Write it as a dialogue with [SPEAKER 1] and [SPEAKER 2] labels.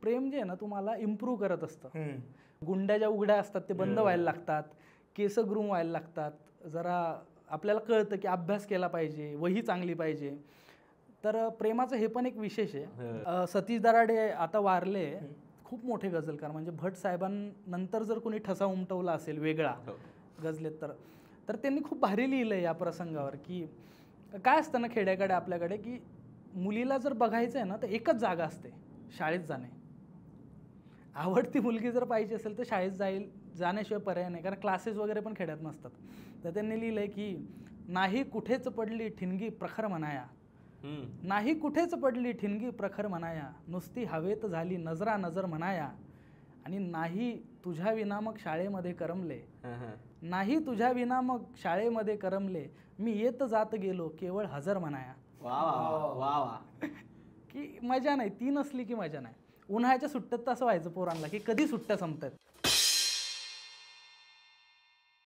[SPEAKER 1] प्रेम जे आहे ना तुम्हाला इम्प्रूव्ह करत असतं. गुंड्या ज्या उघड्या असतात ते बंद व्हायला लागतात, केस ग्रूम व्हायला लागतात, जरा आपल्याला कळतं की अभ्यास केला पाहिजे, वही चांगली पाहिजे. तर प्रेमाचं हे पण एक विशेष आहे. सतीश दराडे आता वारले, खूप मोठे गझलकार. म्हणजे भट साहेबांनंतर जर कोणी ठसा उमटवला असेल वेगळा गझलेत तर त्यांनी खूप भारी लिहिलं या प्रसंगावर की काय असतं ना खेड्याकडे आपल्याकडे की मुलीला जर बघायचं आहे ना तर एकच जागा असते, शाळेत जाणे. आवडती मुलगी जर पाहिजे असेल तर शाळेत जाण्याशिवाय पर्याय नाही, कारण क्लासेस वगैरे पण खेड्यात नसतात. तर त्यांनी लिहिलंय की नाही कुठेच पडली ठिणगी प्रखर म्हणाया, नाही कुठेच पडली ठिणगी प्रखर म्हणाया, नुसती हवेत झाली नजरा नजर म्हणाया, आणि नाही तुझ्या विना मग शाळेमध्ये करमले, नाही तुझ्या विना मग शाळेमध्ये करमले, मी येत जात गेलो केवळ हजर म्हणाया. की मजा नाही, ती नसली की मजा नाही. उन्हाळ्याच्या सुट्ट्यात तर असं व्हायचं पोरांना की कधी सुट्ट्या संपतात.